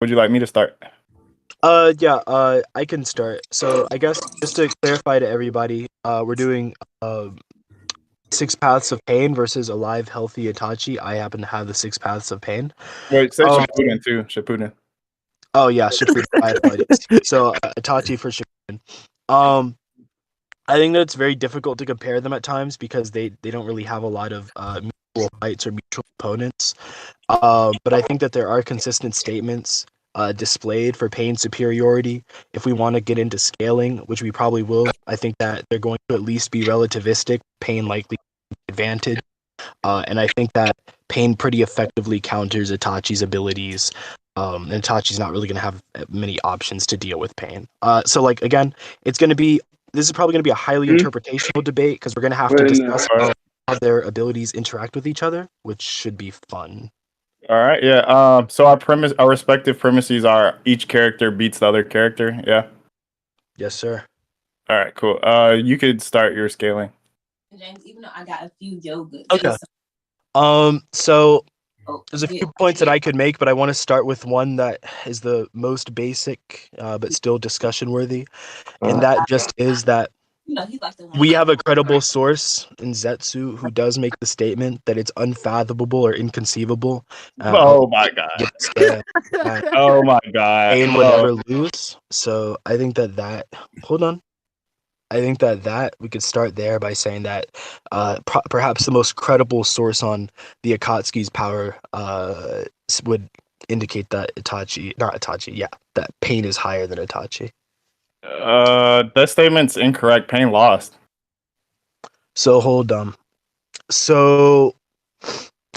Would you like me to start? Yeah, I can start. So I guess just to clarify to everybody, we're doing Six Paths of Pain versus Alive Healthy Itachi. I happen to have the Six Paths of Pain. Wait, say Um, Shippuden too. Shippuden. oh yeah, Shippuden. My apologies. So Itachi for Shippuden. Um, I think that it's very difficult to compare them at times because they don't really have a lot of mutual fights or mutual opponents. But I think that there are consistent statements displayed for Pain's superiority. If we want to get into scaling, which we probably will, I think that they're going to at least be relativistic. Pain likely advantage, and I think that Pain pretty effectively counters Itachi's abilities. And Itachi's not really going to have many options to deal with Pain. So like again, it's going to be this is probably going to be a highly interpretational debate because we're going to have to discuss how their abilities interact with each other, which should be fun. All right, yeah. So our respective premises are each character beats the other character. Yeah. Yes, sir. All right, cool. You could start your scaling. James, even though I got a few yogurt. Okay. So there's a few points that I could make, but I want to start with one that is the most basic, but still discussion worthy, and that just is that He's like the one. we have a credible source in Zetsu who does make the statement that it's unfathomable or inconceivable. Oh my god. Oh my god. Pain would never lose. So I think that hold on. I think that we could start there by saying that perhaps the most credible source on the Akatsuki's power would indicate that that Pain is higher than Itachi. That statement's incorrect. Pain lost. So hold on. So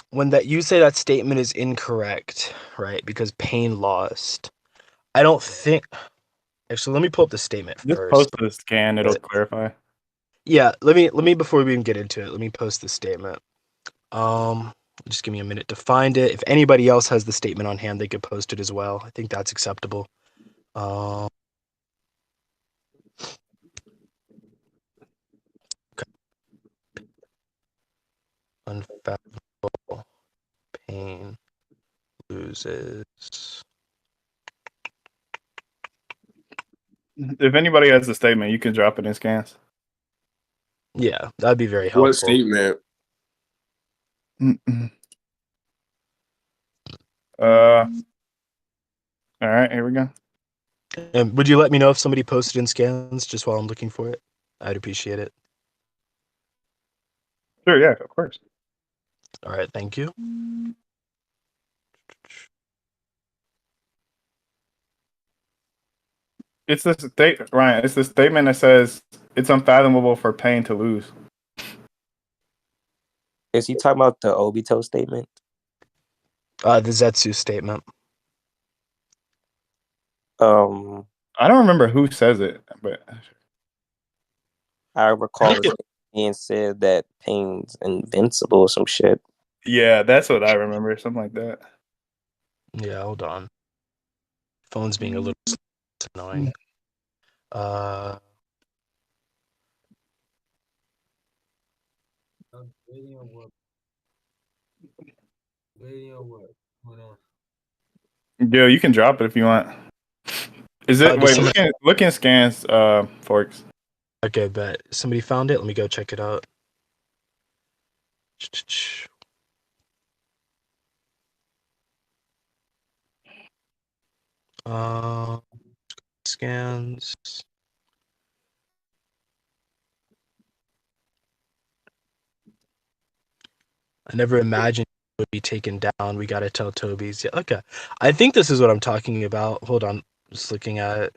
when that you say that statement is incorrect, right? Because Pain lost. I don't think. Actually, let me pull up the statement Just first. post the scan; it'll clarify. Yeah, let me before we even get into it, let me post the statement. Just give me a minute to find it. If anybody else has the statement on hand, they could post it as well. I think that's acceptable. Okay. Unfathomable Pain loses. If anybody has the statement, you can drop it in scans. Yeah, that'd be very helpful. What statement? All right, here we go. And would you let me know if somebody posted in scans just while I'm looking for it? I'd appreciate it. Sure, yeah, of course. All right, thank you. It's the Ryan. It's the statement that says it's unfathomable for Pain to lose. Is he talking about the Obito statement? The Zetsu statement. I don't remember who says it, but I recall it being said that Pain's invincible or some shit. Yeah, that's what I remember. Something like that. Yeah, hold on. Phone's being a little annoying. Yo, you can drop it if you want. Is it? Wait, look in scans, Forks. Okay, bet. Somebody found it. Let me go check it out. Scans. I never imagined it would be taken down. We gotta tell Toby's. Yeah, okay. I think this is what I'm talking about. Hold on. Just looking at it.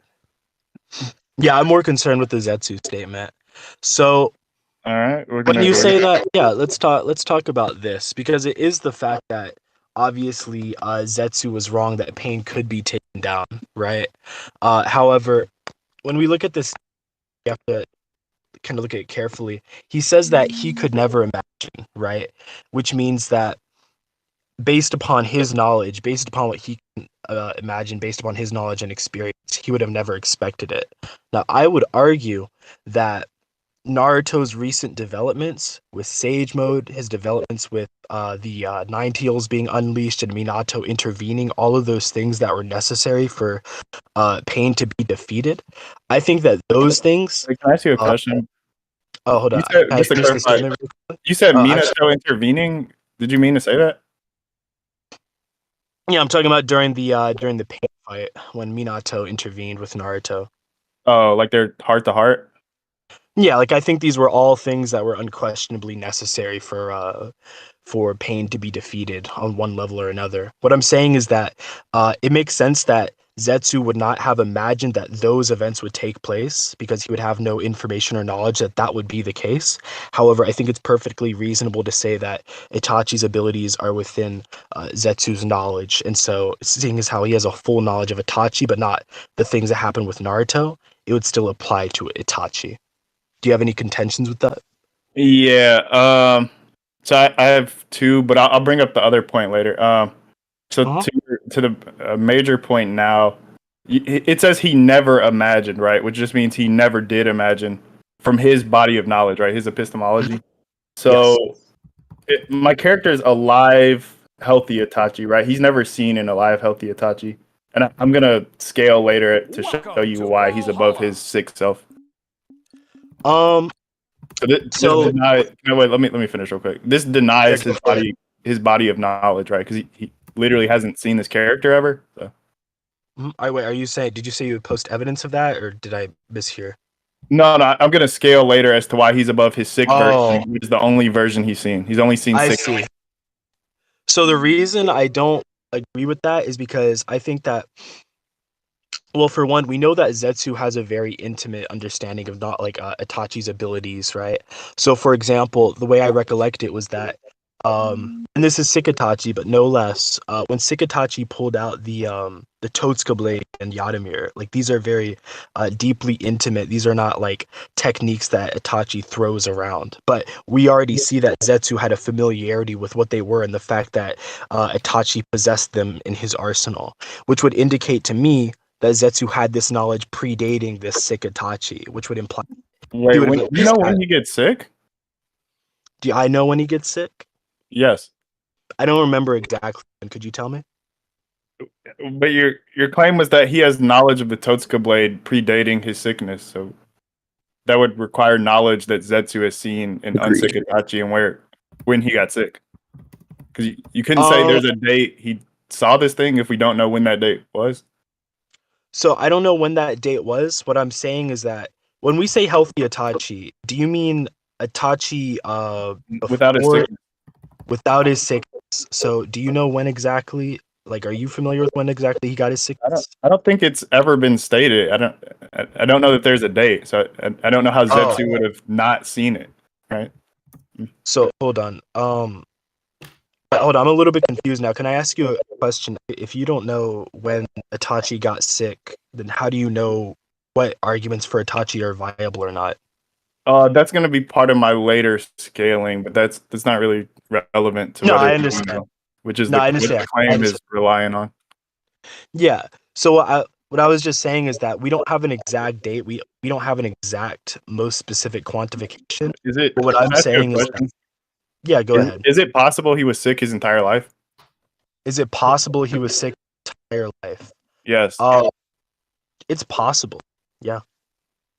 Yeah, I'm more concerned with the Zetsu statement. So all right, when you say that, yeah, let's talk about this because it is the fact that obviously Zetsu was wrong that Pain could be taken down, right? However, when we look at this, you have to kind of look at it carefully. He says that he could never imagine, right? Which means that based upon his knowledge, based upon what he can imagine, based upon his knowledge and experience, he would have never expected it. Now, I would argue that Naruto's recent developments with Sage Mode, his developments with the Nine Tails being unleashed and Minato intervening, all of those things that were necessary for Pain to be defeated. I think that those things. Wait, can I ask you a question? Oh, hold You on. said, Can I just to finish the clarify, statement real quick? you said Actually, Minato intervening. Did you mean to say that? yeah, I'm talking about during the Pain fight when Minato intervened with Naruto. Oh, like they're heart to heart. Yeah, like I think these were all things that were unquestionably necessary for Pain to be defeated on one level or another. What I'm saying is that it makes sense that Zetsu would not have imagined that those events would take place because he would have no information or knowledge that that would be the case. However, I think it's perfectly reasonable to say that Itachi's abilities are within Zetsu's knowledge, and so seeing as how he has a full knowledge of Itachi, but not the things that happen with Naruto, it would still apply to Itachi. Do you have any contentions with that? Yeah. So I have two, but I'll bring up the other point later. So Uh-huh. to the major point now, it says he never imagined, right? Which just means he never did imagine from his body of knowledge, right? His epistemology. So my character is alive, healthy Itachi, right? He's never seen an alive, healthy Itachi, and I'm gonna scale later to show you why he's above his sick self. Um. So this denies. No, wait. Let me finish real quick. This denies his body of knowledge, right? Because he literally hasn't seen this character ever. So. Wait. Are you saying? Did you say you would post evidence of that, or did I mishear? No, I'm gonna scale later as to why he's above his sick version, which is the only version he's seen. He's only seen I sick. see. So the reason I don't agree with that is because I think that, well, for one, we know that Zetsu has a very intimate understanding of not like Itachi's abilities, right? So, for example, the way I recollect it was that, and this is Sikitachi, but no less. When Sikitachi pulled out the Totsuka blade and Yadamir, like these are very deeply intimate. These are not like techniques that Itachi throws around. But we already see that Zetsu had a familiarity with what they were, and the fact that Itachi possessed them in his arsenal, which would indicate to me that Zetsu had this knowledge predating this sick Itachi, which would imply. Wait, you know when he gets sick? Do I know when he gets sick? Yes. I don't remember exactly. Could you tell me? But your claim was that he has knowledge of the Totsuka blade predating his sickness, so that would require knowledge that Zetsu has seen in unsick Itachi and when he got sick. Because you couldn't say there's a date he saw this thing if we don't know when that date was. So I don't know when that date was. What I'm saying is that when we say healthy Itachi, do you mean Itachi Without his sickness? Without his sickness. So do you know when exactly? Like, are you familiar with when exactly he got his sickness? I don't think it's ever been stated. I don't know that there's a date, so I don't know how Zetsu would have not seen it, right? So hold on. Hold on, I'm a little bit confused now. Can I ask you a question? If you don't know when Itachi got sick, then how do you know what arguments for Itachi are viable or not? That's going to be part of my later scaling, but that's not really relevant to I understand. Which is I what the understand. claim is relying on. Yeah. So what I was just saying is that we don't have an exact date. We don't have an exact, most specific quantification. Is it? But what I'm saying is, yeah, go ahead. Is it possible he was sick his entire life? Is it possible he was sick his entire life? Yes. It's possible. Yeah.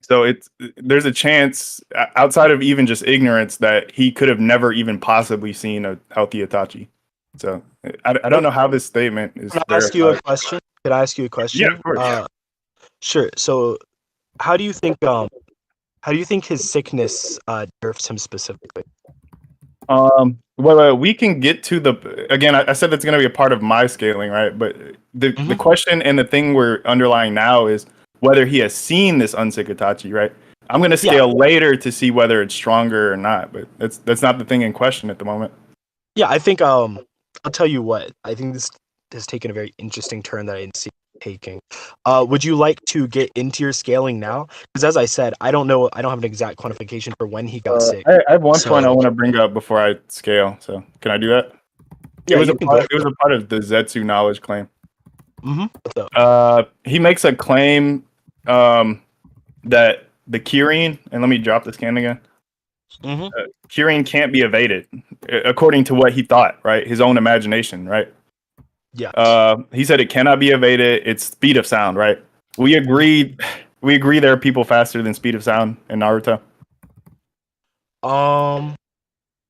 So there's a chance outside of even just ignorance that he could have never even possibly seen a healthy Itachi. So I don't know how this statement is. Can I ask you a question? Could I ask you a question? Yeah, of course. Sure. So how do you think his sickness nerfs him specifically? Well, we can get to again. I said that's going to be a part of my scaling, right? But the question and the thing we're underlying now is whether he has seen this unsick Itachi, right? I'm going to scale later to see whether it's stronger or not, but that's not the thing in question at the moment. Yeah, I think I'll tell you what. I think this has taken a very interesting turn that I didn't see it taking. Would you like to get into your scaling now? Because as I said, I don't know. I don't have an exact quantification for when he got sick. I have one point I want to bring up before I scale. So can I do that? Yeah, it was a part of the Zetsu knowledge claim. Mm-hmm. He makes a claim that the Kirin, and let me drop the scan again. Mhm. Kirin can't be evaded, according to what he thought, right? His own imagination, right? Yeah. He said it cannot be evaded. It's speed of sound, right? We agreed. We agree there are people faster than speed of sound in Naruto.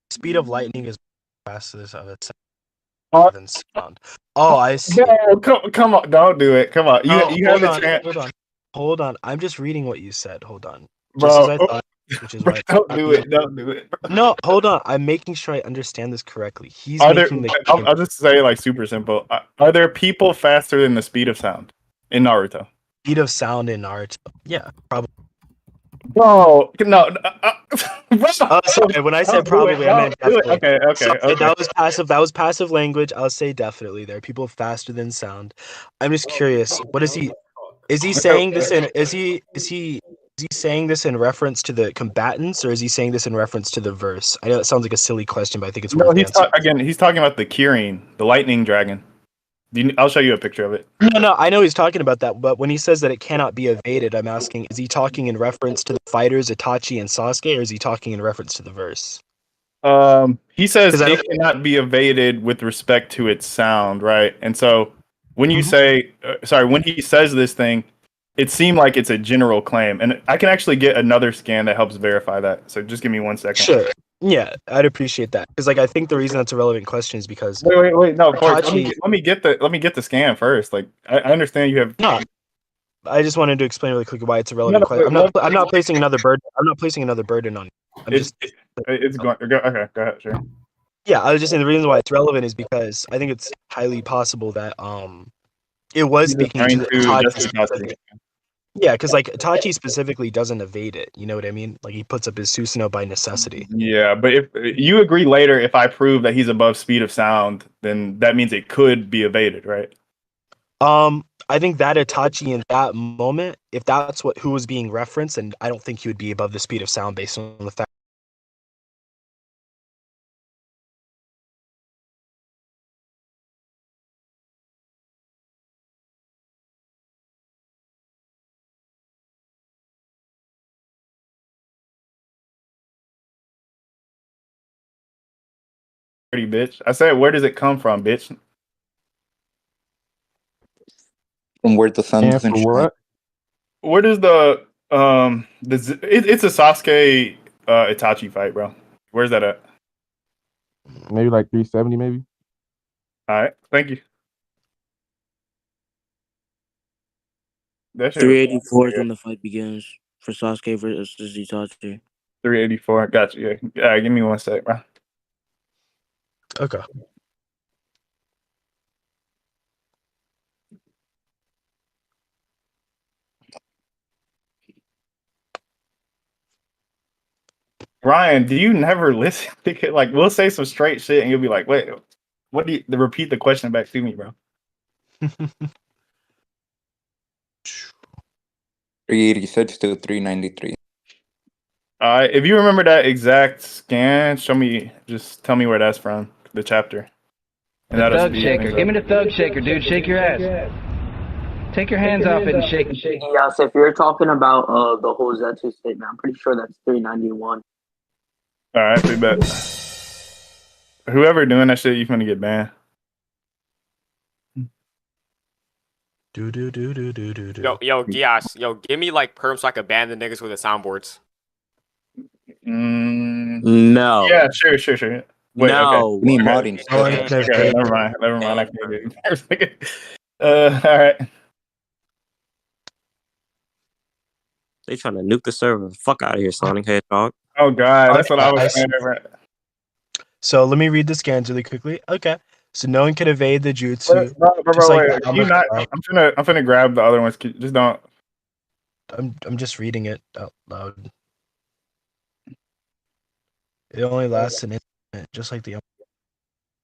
Speed of lightning is fastest of its Uh, than sound. Oh, I see. No, come on, don't do it. Come on, you have a chance, Hold on. I'm just reading what you said. Hold on. Just bro. as I thought, which is Bro, why. don't do it. Don't do it. No, hold on. I'm making sure I understand this correctly. He's Are there? making the I'll just say like super simple. Are there people faster than the speed of sound in Naruto? speed of sound in Naruto. Yeah, probably. Bro, no. Bro. Oh, sorry. When I said Don't do it, probably, I meant don't do it. definitely. Okay. Sorry, that was passive. That was passive language. I'll say definitely. There are people faster than sound. I'm just curious. What is he? Is he saying this in? Is he saying this in reference to the combatants, or is he saying this in reference to the verse? I know it sounds like a silly question, but I think it's No, worth he's answering. again. He's talking about the Kirin, the lightning dragon. I'll show you a picture of it. No, I know he's talking about that, but when he says that it cannot be evaded, I'm asking, is he talking in reference to the fighters Itachi and Sasuke, or is he talking in reference to the verse? He says 'Cause I it don't- cannot be evaded with respect to its sound, right? And so when you Mhm. say, when he says this thing, it seemed like it's a general claim, and I can actually get another scan that helps verify that. So just give me 1 second. Sure. Yeah, I'd appreciate that because, like, I think the reason that's a relevant question is because Wait. No, Forrest, Itachi. let me get the scan first. Like, I understand you have. No, I just wanted to explain really quickly why it's a No, relevant question. wait, I'm not placing another burden. I'm not placing another burden on you. I'm it's just it's going. Okay, go ahead. Sure. yeah. I was just saying the reason why it's relevant is because I think it's highly possible that it was He's speaking referring to to Itachi just Itachi. specifically. Yeah, because like Itachi specifically doesn't evade it. You know what I mean? Like he puts up his Susanoo by necessity. Yeah, but if you agree later, if I prove that he's above speed of sound, then that means it could be evaded, right? I think that Itachi in that moment, if that's who was being referenced, and I don't think he would be above the speed of sound based on the fact. Pretty bitch. I said, where does it come from, bitch? From where the sun doesn't shine. What? Where does it's a Sasuke Itachi fight, bro. Where's that at? Maybe like 370, maybe. All right, thank you. That shit was 384 is when the fight begins for Sasuke versus Itachi. 384. Got you. Yeah. All right, give me 1 sec, bro. Okay. Ryan, do you never listen? Like, we'll say some straight shit, and you'll be like, "Wait, what do you?" Repeat the question back to me, bro. 386 to 393. If you remember that exact scan, show me. Just tell me where that's from, the chapter. And The that'll thug speed shaker. things Give me up. the thug shaker, dude. Shake your ass. Take your hands off it and shake it. Yeah, so if you're talking about the whole Zetsu statement, I'm pretty sure that's 391. All right, we bet. Whoever doing that shit, you finna get banned. Do. Yo, Geass, give me like perms so I can ban the niggas with the soundboards. No. Yeah, sure. Wait, No. Me okay. modding. Okay, never mind. I can't get it. All right. They trying to nuke the server. Fuck out of here, Sonic Hedgehog. Oh god, that's what I was saying. So let me read the scans really quickly. Okay. So no one can evade the jutsu. Bro, just like wait. Can you not? I'm finna grab the other ones. Just don't. I'm just reading it out loud. It only lasts an instant, just like the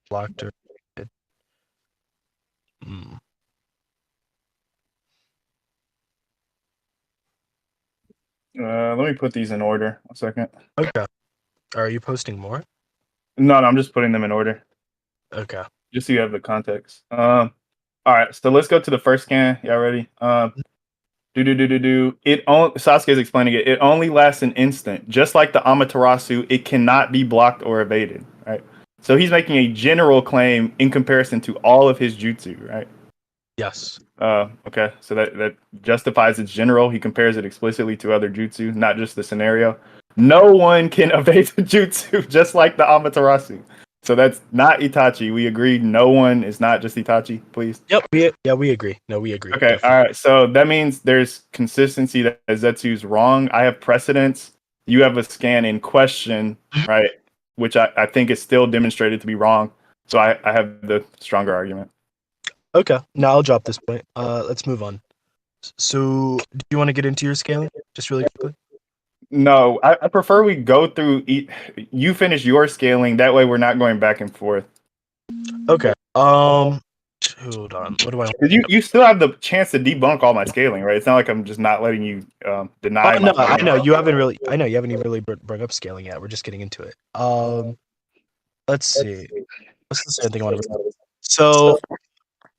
blocked her. Let me put these in order. 1 second. Okay. Are you posting more? No, I'm just putting them in order. Okay. Just so you have the context. All right, so let's go to the first scan. Y'all ready? It only Sasuke is explaining it. It only lasts an instant, just like the Amaterasu. It cannot be blocked or evaded. Right. So he's making a general claim in comparison to all of his jutsu. Right. Yes. Okay. So that justifies its general. He compares it explicitly to other jutsu, not just the scenario. No one can evade the jutsu, just like the Amaterasu. So that's not Itachi. We agree. No one is not just Itachi. Please. Yep. We agree. No, we agree. Okay, Definitely. all right. So that means there's consistency that Zetsu's wrong. I have precedence. You have a scan in question, right? Which I think is still demonstrated to be wrong. So I have the stronger argument. Okay. Now I'll drop this point. Let's move on. So, do you want to get into your scaling just really quickly? No, I prefer we go through. You finish your scaling. That way, we're not going back and forth. Okay. Hold on. What do I? Because you still have the chance to debunk all my scaling, right? It's not like I'm just not letting you deny. No, my I know you haven't really. I know you haven't even really brought up scaling yet. We're just getting into it. Let's see. What's the second thing I want to? So,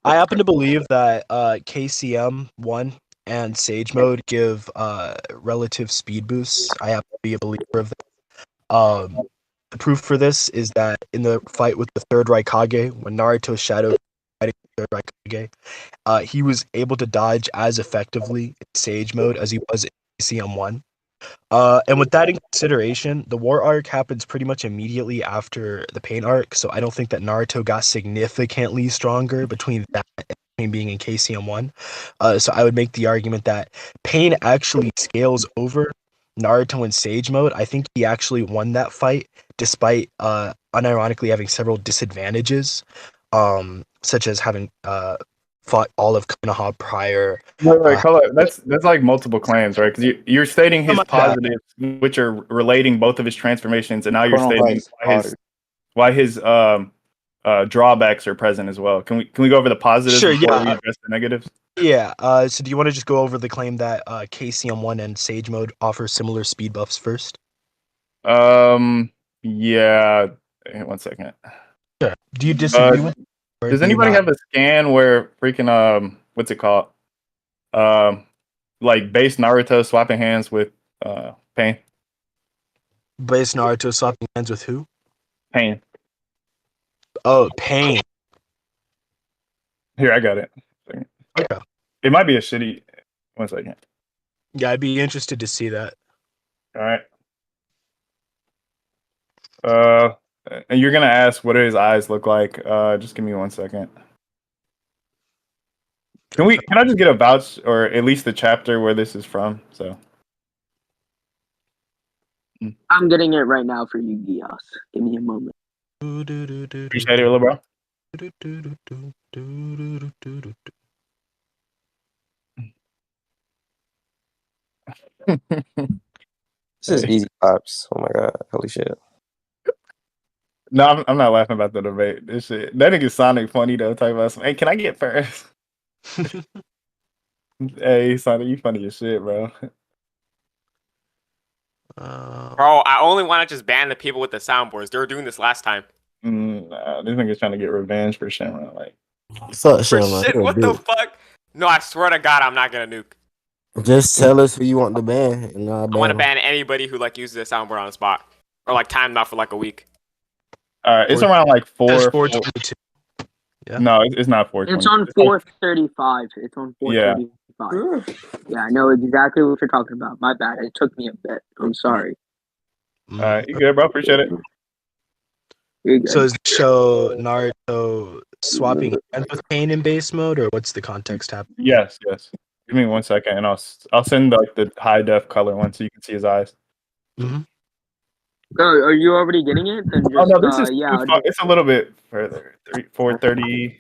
I happen to believe that KCM 1 and Sage Mode give relative speed boosts. I happen to be a believer of that. The proof for this is that in the fight with the third Raikage, when Naruto's shadow fighting the third Raikage, he was able to dodge as effectively in Sage Mode as he was in KCM 1. And with that in consideration, the war arc happens pretty much immediately after the pain arc, so I don't think that Naruto got significantly stronger between that and pain being in KCM 1. So I would make the argument that pain actually scales over Naruto in Sage Mode. I think he actually won that fight, despite unironically having several disadvantages, such as having fought all of Konoha prior. Wait, hold on. That's like multiple claims, right? Because you're stating his positives, which are relating both of his transformations, and now you're stating why his drawbacks are present as well. Can we go over the positives before we address the negatives? Yeah. So do you want to just go over the claim that KCM 1 and Sage Mode offer similar speed buffs first? Yeah. One second. Sure. Do you disagree with? Does anybody have a scan where freaking what's it called? Like base Naruto swapping hands with Pain. Base Naruto swapping hands with who? Pain. Oh, Pain. Here, I got it. Okay. It might be a shitty. One second. Yeah, I'd be interested to see that. All right. And you're gonna ask what do his eyes look like? Just give me 1 second. Can I just get a vouch or at least the chapter where this is from? So I'm getting it right now for you, Geass. Give me a moment. Appreciate it, little bro. This is easy pops. Oh my god, holy shit. No, I'm not laughing about the debate. This shit, that nigga Sonic funny though. Talking about some, hey, can I get first? Hey, Sonic, you funny as shit, bro. Bro, I only want to just ban the people with the soundboards. They were doing this last time. Nah, this nigga's trying to get revenge for Shenron. Like, for shit, what the fuck? No, I swear to God, I'm not gonna nuke. Just tell us who you want to ban, and I'll ban. I want to ban anybody who like uses a soundboard on the spot or like timed out for like a week. All right, it's around like 4:22. Yeah. No, it's not 4:20. It's on 4:35. It's on 4:35. Yeah, I know exactly what you're talking about. My bad. It took me a bit. I'm sorry. All right, you good, bro? Appreciate it. So is the show Naruto swapping hands with Pain in base mode, or what's the context happening? Yes. Give me 1 second, and I'll send like the high def color one so you can see his eyes. Mm-hmm. Oh, are you already getting it? Then just, no, this is too far. It's a little bit further. 4:35,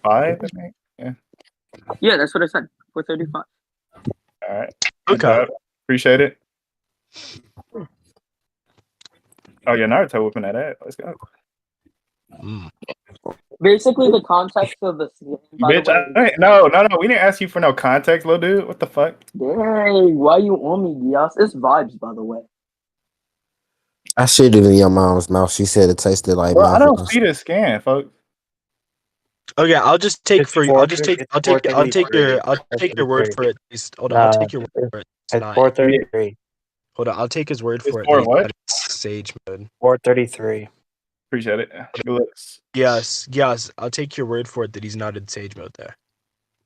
I think. Yeah. Yeah, that's what I said. 4:35. All right. Okay. Appreciate it. Oh yeah, Naruto whipping that ass. Let's go. Basically, the context of the scene. Bitch, no. We didn't ask you for no context, little dude. What the fuck? Dang, why you on me, Geass? It's vibes, by the way. I shit it in your mom's mouth. She said it tasted like. Well, I don't see the scan, folks. Okay, I'll just take It's for you. four. I'll just take. It's I'll take. I'll take your. I'll take your word 433. for it. Hold on. I'll Nah, take your word for it. It's it's not. 433. Hold on. I'll take his word It's for it that for he's what? not in sage mode. 433. Appreciate it. Good looks. Yes. I'll take your word for it that he's not in sage mode there.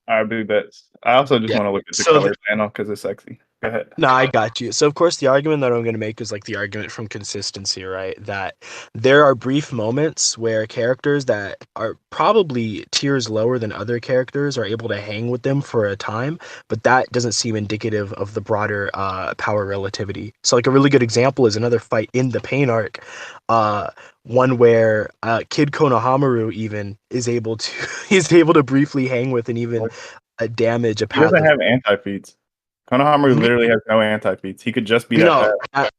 I do bets. I also just Yeah. want to look at the So color panel because it's sexy. Go ahead. No, I got you. So, of course, the argument that I'm going to make is like the argument from consistency, right? That there are brief moments where characters that are probably tiers lower than other characters are able to hang with them for a time, but that doesn't seem indicative of the broader power relativity. So, like, a really good example is another fight in the Pain arc, one where Kid Konohamaru even is able to he's able to briefly hang with and even damage a He path doesn't of have anti-feeds. Konohamaru literally has no anti-feeds. He could just be that path.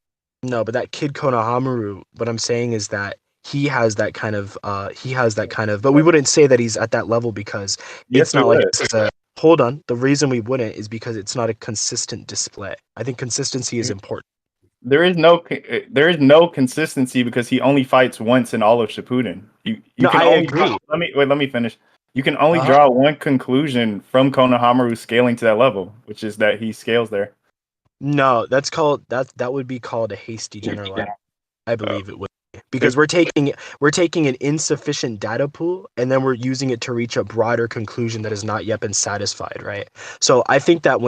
But that Kid Konohamaru, what I'm saying is that he has that kind of but we wouldn't say that he's at that level because Yes, it's we not like would. this is a hold on. The reason we wouldn't is because it's not a consistent display. I think consistency is important. There is no consistency because he only fights once in all of Shippuden. You No, can I only agree. let me finish. You can only Uh-huh. draw one conclusion from Konohamaru scaling to that level, which is that he scales there. No, that would be called a hasty generalization. I believe it would be. Because we're taking an insufficient data pool and then we're using it to reach a broader conclusion that has not yet been satisfied, right? So I think that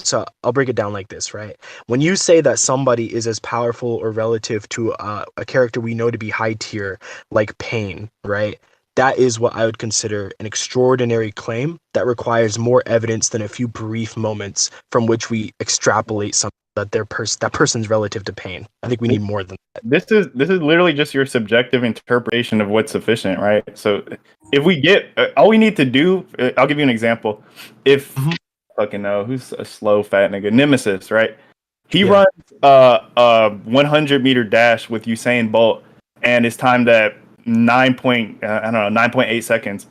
so I'll break it down like this, right? When you say that somebody is as powerful or relative to a character we know to be high tier, like Pain, right? That is what I would consider an extraordinary claim that requires more evidence than a few brief moments from which we extrapolate something that that person's relative to Pain. I think we need more than that. This is literally just your subjective interpretation of what's sufficient, right? So if we get all we need to do, I'll give you an example. If fucking know who's a slow fat nigga, Nemesis, right? He runs 100-meter dash with Usain Bolt, and it's timed at 9.8 seconds.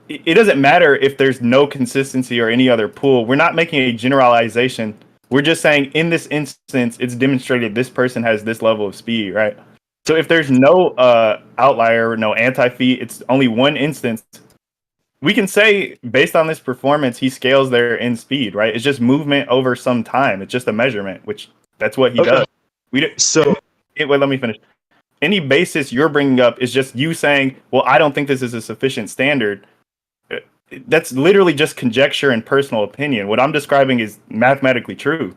It doesn't matter if there's no consistency or any other pool. We're not making a generalization. We're just saying in this instance, it's demonstrated this person has this level of speed, right? So if there's no outlier, no anti-feat, it's only one instance. We can say based on this performance, he scales there in speed, right? It's just movement over some time. It's just a measurement, which that's what he does. Wait, let me finish. Any basis you're bringing up is just you saying, well, I don't think this is a sufficient standard. That's literally just conjecture and personal opinion. What I'm describing is mathematically true.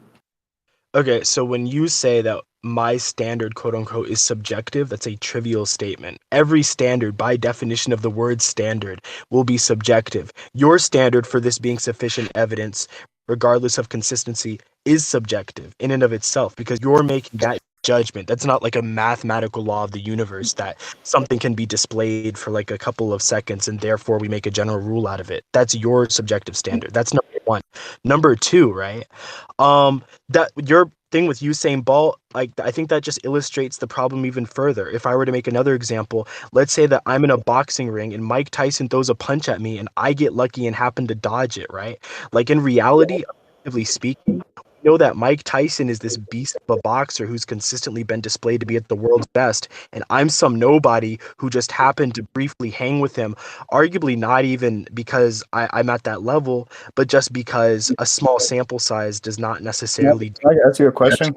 Okay, so when you say that my standard, quote unquote, is subjective, that's a trivial statement. Every standard, by definition of the word standard, will be subjective. Your standard for this being sufficient evidence, regardless of consistency, is subjective in and of itself because you're making that judgment. That's not like a mathematical law of the universe that something can be displayed for like a couple of seconds and therefore we make a general rule out of it. That's your subjective standard. That's number one. Number two, right? That your thing with Usain Bolt, like I think that just illustrates the problem even further. If I were to make another example, let's say that I'm in a boxing ring and Mike Tyson throws a punch at me and I get lucky and happen to dodge it, right? Like in reality, objectively speaking, we know that Mike Tyson is this beast of a boxer who's consistently been displayed to be at the world's best, and I'm some nobody who just happened to briefly hang with him, arguably not even because I'm at that level, but just because a small sample size does not necessarily. Can I ask you a question?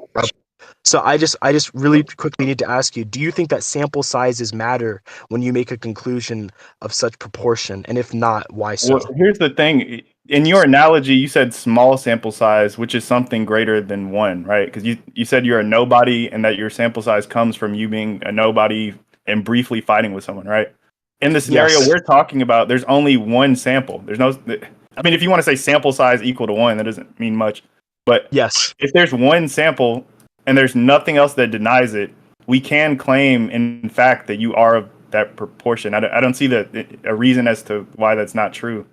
So I just really quickly need to ask you, do you think that sample sizes matter when you make a conclusion of such proportion? And if not, why so? Well, here's the thing. In your analogy, you said small sample size, which is something greater than one, right? Because you said you're a nobody and that your sample size comes from you being a nobody and briefly fighting with someone, right? In the scenario we're talking about, there's only one sample. There's no, I mean, if you want to say sample size equal to one, that doesn't mean much. But yes, if there's one sample and there's nothing else that denies it, we can claim, in fact, that you are of that proportion. I don't see a reason as to why that's not true.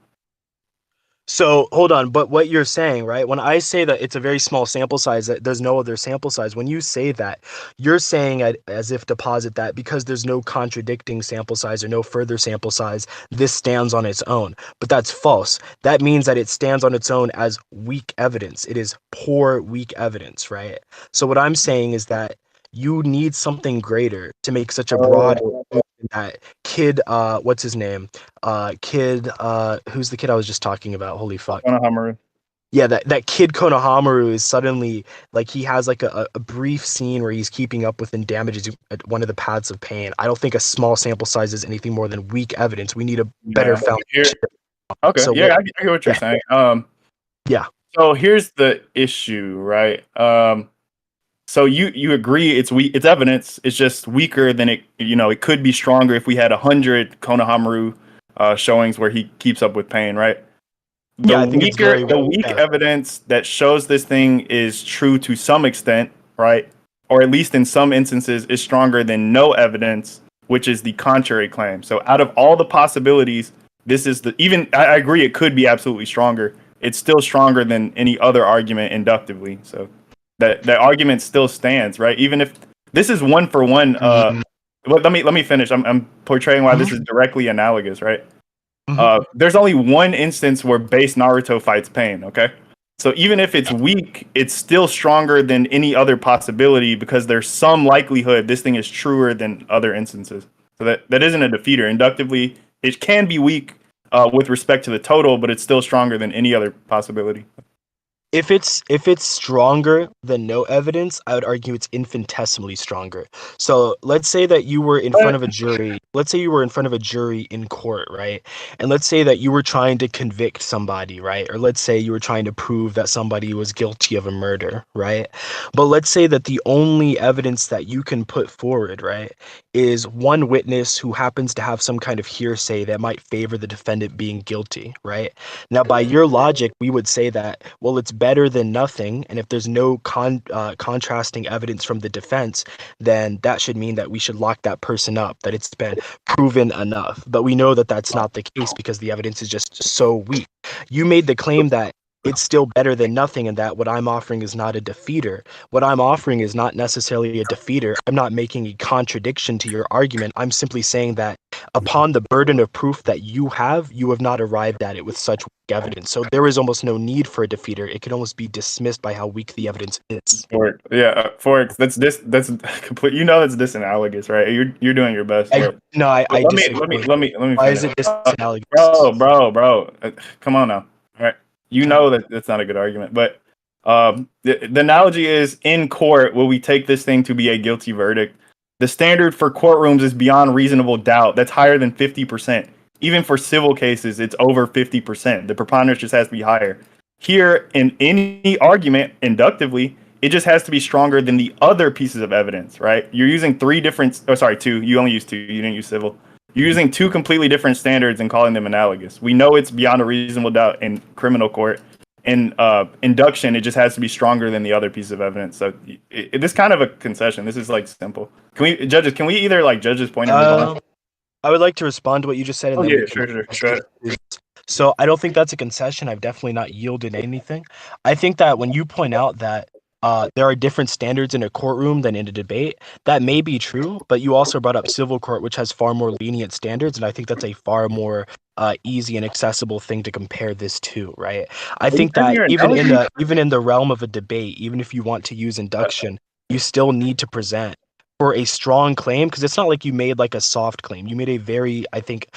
So hold on, but what you're saying, right? When I say that it's a very small sample size, that there's no other sample size, when you say that, you're saying as if to posit that because there's no contradicting sample size or no further sample size, this stands on its own. But that's false. That means that it stands on its own as weak evidence. It is poor, weak evidence, right? So what I'm saying is that you need something greater to make such a broad that kid, what's his name? Who's the kid I was just talking about? Holy fuck. Konohamaru. Yeah, that kid Konohamaru is suddenly like he has like a brief scene where he's keeping up with and damages at one of the paths of pain. I don't think a small sample size is anything more than weak evidence. We need a better foundation. Okay, So yeah, I get what you're saying. Yeah. So here's the issue, right? So you agree it's weak, it's evidence. It's just weaker than it. It could be stronger if we had 100 Konohamaru showings where he keeps up with pain, right? Yeah, I think it's very weak evidence that shows this thing is true to some extent, right? Or at least in some instances is stronger than no evidence, which is the contrary claim. So out of all the possibilities, this is I agree it could be absolutely stronger. It's still stronger than any other argument inductively. So that argument still stands, right? Even if this is one for one, let me finish. I'm portraying why this is directly analogous, right? There's only one instance where base Naruto fights pain, okay? So even if it's weak, it's still stronger than any other possibility because there's some likelihood this thing is truer than other instances. So that isn't a defeater. Inductively, it can be weak with respect to the total, but it's still stronger than any other possibility. If it's stronger than no evidence, I would argue it's infinitesimally stronger. So let's say that you were in front of a jury. Let's say you were in front of a jury in court, right? And let's say that you were trying to convict somebody, right? Or let's say you were trying to prove that somebody was guilty of a murder, right? But let's say that the only evidence that you can put forward, right, is one witness who happens to have some kind of hearsay that might favor the defendant being guilty, right? Now, by your logic, we would say that, well, it's better than nothing, and if there's no contrasting evidence from the defense, then that should mean that we should lock that person up, that it's been proven enough. But we know that that's not the case because the evidence is just so weak. You made the claim that it's still better than nothing and that what I'm offering is not a defeater. What I'm offering is not necessarily a defeater. I'm not making a contradiction to your argument. I'm simply saying that upon the burden of proof that you have not arrived at it with such weak evidence. So there is almost no need for a defeater. It can almost be dismissed by how weak the evidence is. Forex. That's complete. That's disanalogous, right? You're doing your best. I disagree. Let me. Why finish. is it disanalogous? Bro. Come on now. All right. That's not a good argument, but the analogy is in court. Will we take this thing to be a guilty verdict? The standard for courtrooms is beyond reasonable doubt. That's higher than 50%. Even for civil cases, it's over 50%. The preponderance just has to be higher. Here, in any argument, inductively, it just has to be stronger than the other pieces of evidence, right? You're using two. You only used two. You didn't use civil. You're using two completely different standards and calling them analogous. We know it's beyond a reasonable doubt in criminal court. In induction, it just has to be stronger than the other pieces of evidence. So this kind of a concession. This is like simple. Can we either like judge this point? I would like to respond to what you just said. Sure. So I don't think that's a concession. I've definitely not yielded anything. I think that when you point out that there are different standards in a courtroom than in a debate, that may be true, but you also brought up civil court, which has far more lenient standards, and I think that's a far more easy and accessible thing to compare this to, right? I think that even in the realm of a debate, even if you want to use induction, you still need to present for a strong claim, because it's not like you made like a soft claim. You made a very, I think,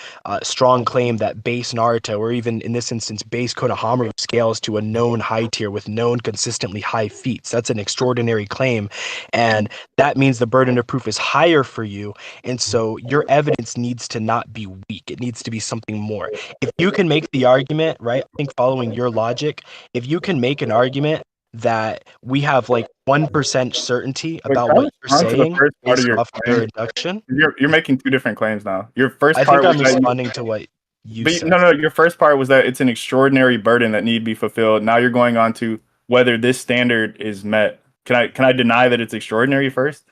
strong claim that base Naruto, or even in this instance, base Konohamaru scales to a known high tier with known consistently high feats. That's an extraordinary claim, and that means the burden of proof is higher for you, and so your evidence needs to not be weak. It needs to be something more. If you can make the argument, right, I think following your logic, if you can make an argument that we have like 1% certainty about what you're saying based off of your induction. You're making two different claims now. Your first I part think I'm was responding to what you said. No. Your first part was that it's an extraordinary burden that need be fulfilled. Now you're going on to whether this standard is met. Can I deny that it's extraordinary first?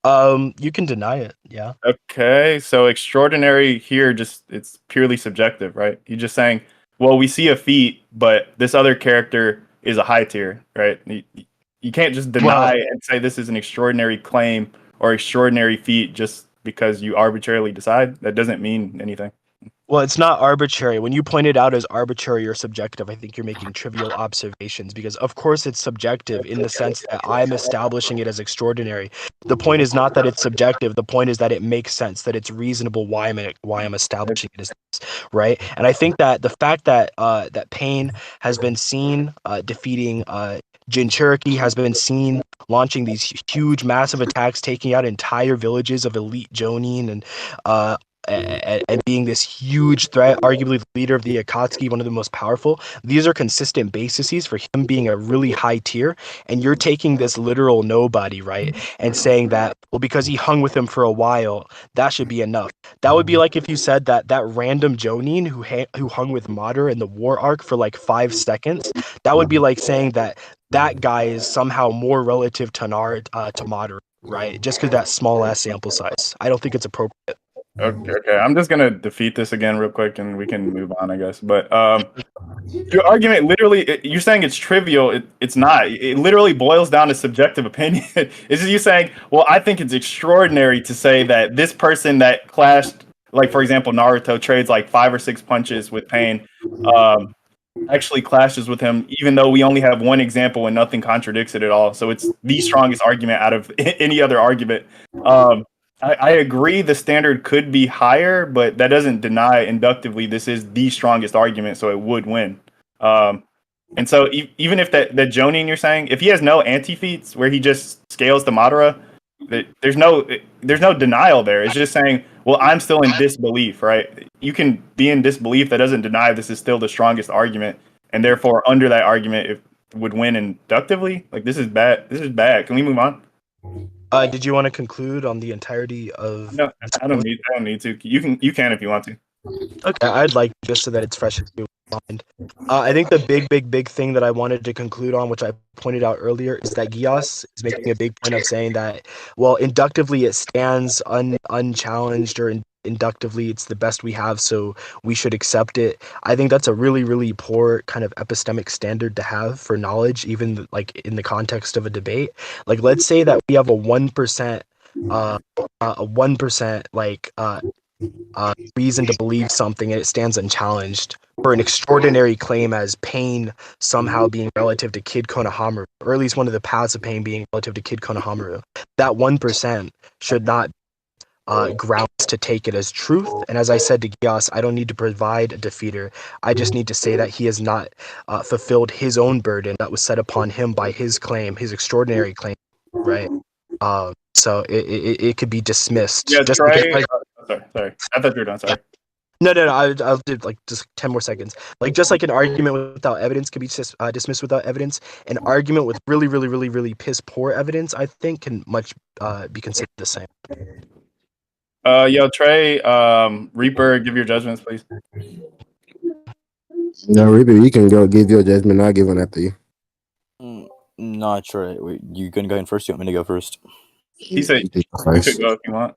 You can deny it, yeah. Okay, so extraordinary here it's purely subjective, right? You're just saying, well, we see a feat, but this other character is a high tier, right? You can't just deny and say this is an extraordinary claim or extraordinary feat just because you arbitrarily decide. That doesn't mean anything. Well, it's not arbitrary. When you point it out as arbitrary or subjective, I think you're making trivial observations because, of course, it's subjective in the sense that I'm establishing it as extraordinary. The point is not that it's subjective. The point is that it makes sense, that it's reasonable why I'm establishing it as this, right? And I think that the fact that that Pain has been seen defeating Jin Cherokee, has been seen launching these huge, massive attacks, taking out entire villages of elite Jonin and and being this huge threat, arguably the leader of the Akatsuki, one of the most powerful. These are consistent bases for him being a really high tier, and you're taking this literal nobody, right, and saying that, well, because he hung with him for a while, that should be enough. That would be like if you said that that random Jonin who hung with Mater in the war arc for like 5 seconds, that would be like saying that that guy is somehow more relative to to Mater, right? Just because that small ass sample size. I don't think it's appropriate. Okay, I'm just gonna defeat this again real quick, and we can move on, I guess. But your argument literally, you're saying it's trivial. It's not. It literally boils down to subjective opinion. It's just you saying, well, I think it's extraordinary to say that this person that clashed, like for example, Naruto trades like 5 or 6 punches with Pain, actually clashes with him, even though we only have one example and nothing contradicts it at all. So it's the strongest argument out of any other argument. I agree the standard could be higher, but that doesn't deny inductively this is the strongest argument, so it would win. And so even if that Jonin you're saying, if he has no anti-feats where he just scales the Madara, there's no denial there. It's just saying, well, I'm still in disbelief, right? You can be in disbelief. That doesn't deny this is still the strongest argument, and therefore under that argument, it would win inductively. Like this is bad. This is bad. Can we move on? Did you want to conclude on the entirety of? No, I don't need to. You can if you want to. Okay, I'd like just so that it's fresh in your mind. I think the big thing that I wanted to conclude on, which I pointed out earlier, is that Geass is making a big point of saying that, well, inductively it stands unchallenged, or inductively it's the best we have, so we should accept it. I think that's a really poor kind of epistemic standard to have for knowledge, even like in the context of a debate. Like, let's say that we have a 1%, reason to believe something and it stands unchallenged, for an extraordinary claim as Pain somehow being relative to Kid Konohamaru, or at least one of the paths of Pain being relative to Kid Konohamaru. That 1% should not grounds to take it as truth. And as I said to Geass, I don't need to provide a defeater. I just need to say that he has not fulfilled his own burden that was set upon him by his claim, his extraordinary claim, right? So it could be dismissed. Yeah, just sorry. Sorry. I thought you were done. Sorry. No. I'll do like just 10 more seconds. Like, just like an argument without evidence can be dismissed without evidence, an argument with really piss poor evidence, I think, can much be considered the same. Yo, Trey, Reaper, give your judgments, please. No, Reaper, you can go give your judgment. I'll give one after you. Not Trey. Wait, you gonna go in first? You want me to go first? He said you could go if you want.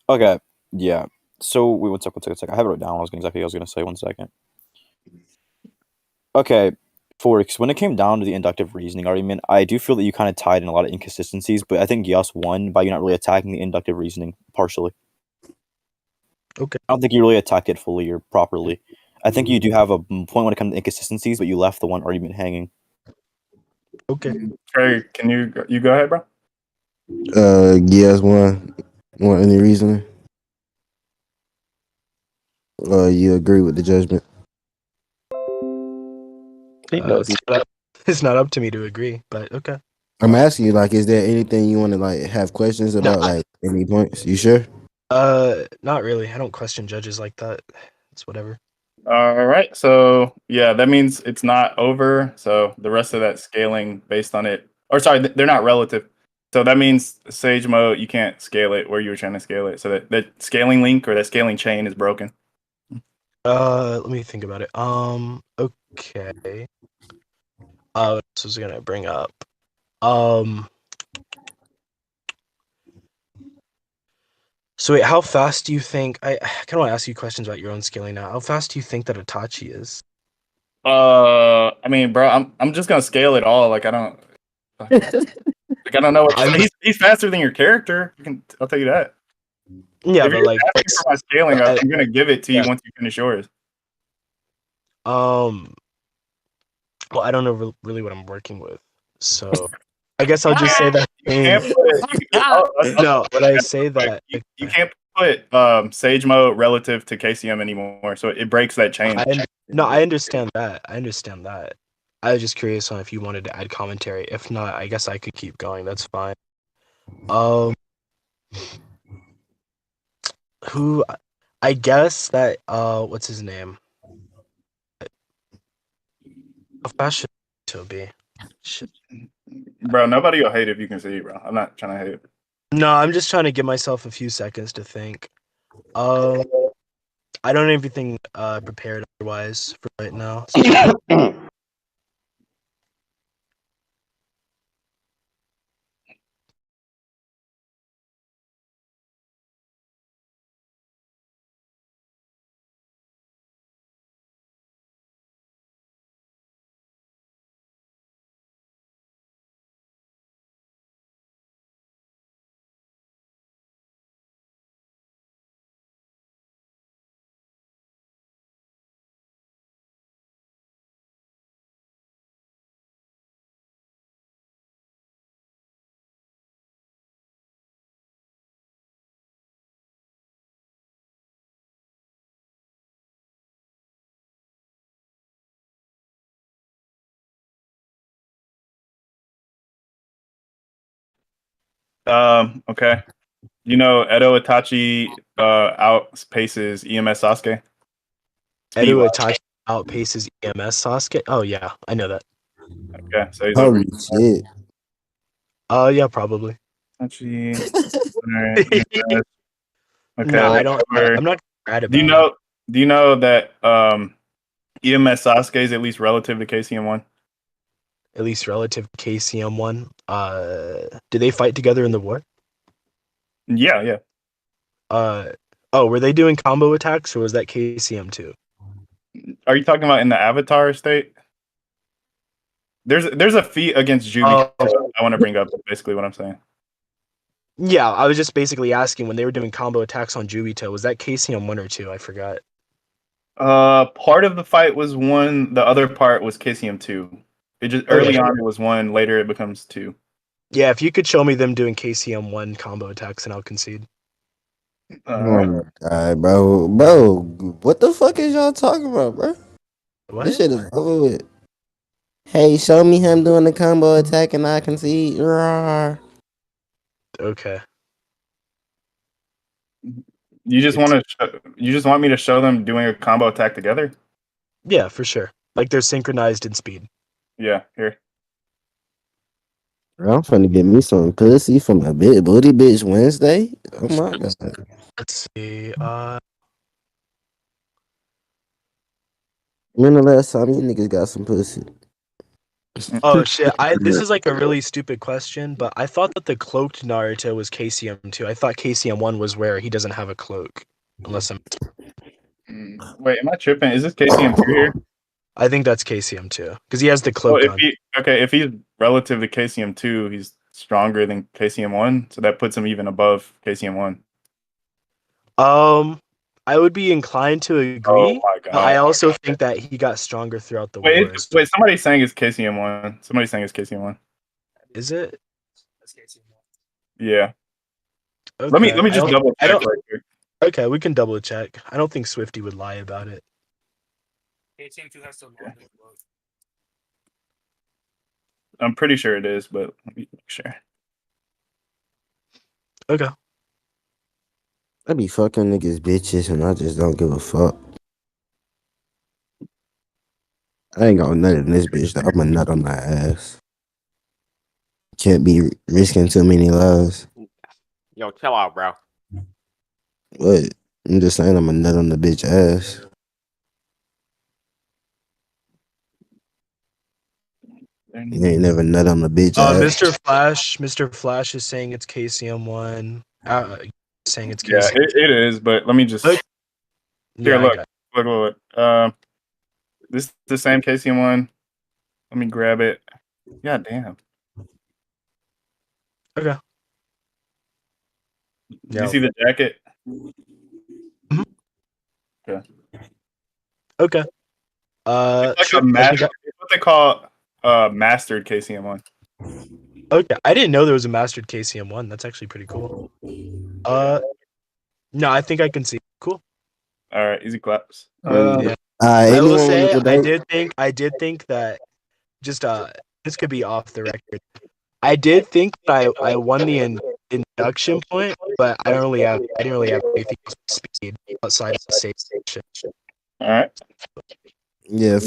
Okay, yeah. So wait, one second. I have it wrote down. I was gonna say 1 second. Okay, because when it came down to the inductive reasoning argument, I do feel that you kind of tied in a lot of inconsistencies, but I think Geass won by you not really attacking the inductive reasoning partially. Okay. I don't think you really attacked it fully or properly. I think you do have a point when it comes to inconsistencies, but you left the one argument hanging. Okay. Trey, can you go ahead, bro? Geass won. Want any reasoning? You agree with the judgment? It's not up to me to agree, but okay. I'm asking you, like, is there anything you want to like have questions about, like any points? You sure? Not really. I don't question judges like that. It's whatever. All right. So yeah, that means it's not over. So the rest of that scaling based on it, or sorry, they're not relative. So that means Sage Mode, you can't scale it where you were trying to scale it. So that scaling link or that scaling chain is broken. Let me think about it. Okay. What else was I gonna bring up? So wait, how fast do you think? I kind of want to ask you questions about your own scaling now. How fast do you think that Itachi is? I mean, bro, I'm just gonna scale it all. Like I don't know what he's faster than your character. I'll tell you that. Yeah, if but you're like, asking for my scaling, I'm gonna give it to you once you finish yours. well, I don't know really what I'm working with, so I guess I'll just say that. You can't put, No, but I say that you can't put Sage mode relative to KCM anymore, so it breaks that chain. I understand that. I was just curious on if you wanted to add commentary. If not, I guess I could keep going. That's fine. Who? I guess that what's his name? How fast should to be? Shit. Bro, nobody will hate if you can see, bro. I'm not trying to hate. No, I'm just trying to give myself a few seconds to think. I don't have anything prepared otherwise for right now. So. Okay. You know, Edo Itachi outpaces EMS Sasuke. Edo Itachi outpaces EMS Sasuke. Oh yeah, I know that. Okay, so he's over. Shit. Yeah, probably. Itachi. Alright, okay. No, I don't. I'm not mad about it. Do you know that EMS Sasuke is at least relative to KCM1? At least relative to KCM1. Did they fight together in the war? Yeah. Were they doing combo attacks or was that KCM2? Are you talking about in the Avatar state? There's a feat against Jubi I want to bring up. Basically, what I'm saying. Yeah, I was just basically asking when they were doing combo attacks on Jubito, was that KCM1 or 2? I forgot. Part of the fight was 1. The other part was KCM2. It just early on it was 1. Later it becomes 2. Yeah, if you could show me them doing KCM1 combo attacks, and I'll concede. Oh my god, bro, what the fuck is y'all talking about, bro? What? This shit is over with. Hey, show me him doing the combo attack, and I can see. Rawr. Okay. You just want me to show them doing a combo attack together? Yeah, for sure. Like they're synchronized in speed. Yeah, here. Bro, I'm finna get me some pussy from a big booty bitch Wednesday. Oh my god. Let's see. When the last time you niggas got some pussy? Oh shit! This is like a really stupid question, but I thought that the cloaked Naruto was KCM2. I thought KCM1 was where he doesn't have a cloak, unless I'm. Wait, am I tripping? Is this KCM2 here? I think that's KCM2 because he has the cloak on. If he's relative to KCM2, he's stronger than KCM1, so that puts him even above KCM1. I would be inclined to agree. Oh my god! But I also think that he got stronger throughout the wars. Wait, somebody's saying it's KCM1. Somebody's saying it's KCM1. Is it? Yeah. Okay. Let me just double check right here. Okay, we can double check. I don't think Swifty would lie about it. KCM2 has to I'm pretty sure it is, but let me make sure. Okay. I be fucking niggas bitches and I just don't give a fuck. I ain't got nut in this bitch though. I'm a nut on my ass. Can't be risking too many lives. Yo, chill out, bro. What? I'm just saying I'm a nut on the bitch ass. You ain't never nut on the bitch ass. Mr. Flash is saying it's KCM1. Saying it's KCM1. Yeah, it is, but let me just here. Yeah, look. This is the same KCM1. Let me grab it. God damn. Okay. Did you see the jacket? Okay. It's like sure, a I think master. It's what they call mastered KCM1. okay, I didn't know there was a mastered KCM1. That's actually pretty cool. No, I think I can see. Cool. All right, easy claps. Yeah. I will Anyone say want to go I did think that just this could be off the record. I did think that I won the induction point, but I didn't really have anything else with speed outside of the safe section. All right. Yeah,